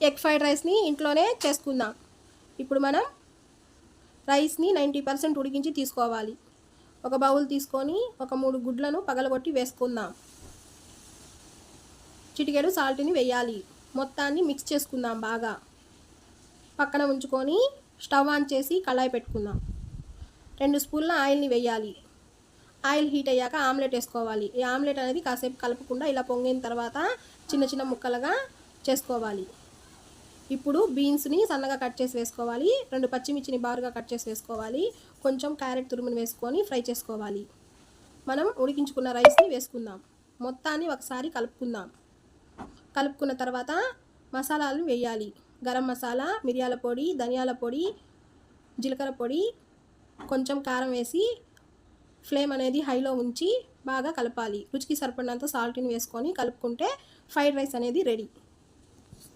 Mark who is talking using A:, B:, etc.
A: Egg fried రైస్ని ఇంట్లోనే చేసుకుందాం. ఇప్పుడు మనం రైస్ని 90% ఉడికించి తీసుకోవాలి. ఒక బౌల్ తీసుకొని ఒక 3 గుడ్లను పగలగొట్టి వేసుకుందాం. చిటికెడు సాల్ట్ని వేయాలి. మొత్తాన్ని మిక్స్ చేసుకుందాం బాగా. పక్కన ఉంచుకొని స్టవ్ ఆన్ చేసి కళాయి పెట్టుకుందాం. 2 స్పూన్ల ఆయిల్ని వేయాలి. ఆయిల్ హీట్ అయ్యాక ఆమ్లెట్ వేసుకోవాలి. ఈ ఆమ్లెట్ అనేది కాసేపు కలపకుండా ఇలా పొంగిన తర్వాత చిన్న చిన్న ముక్కలుగా చేసుకోవాలి. ఇప్పుడు బీన్స్ని సన్నగా కట్ చేసి వేసుకోవాలి. 2 పచ్చిమిర్చిని బారుగా కట్ చేసి వేసుకోవాలి. కొంచెం క్యారెట్ తురుముని వేసుకొని ఫ్రై చేసుకోవాలి. మనం ఉడికించుకున్న రైస్ని వేసుకుందాం. మొత్తాన్ని ఒకసారి కలుపుకుందాం. కలుపుకున్న తర్వాత మసాలాలను వేయాలి. గరం మసాలా, మిరియాల పొడి, ధనియాల పొడి, జీలకర్ర పొడి, కొంచెం కారం వేసి ఫ్లేమ్ అనేది హైలో ఉంచి బాగా కలపాలి. రుచికి సరిపడినంత సాల్ట్ని వేసుకొని కలుపుకుంటే ఫ్రైడ్ రైస్ అనేది రెడీ.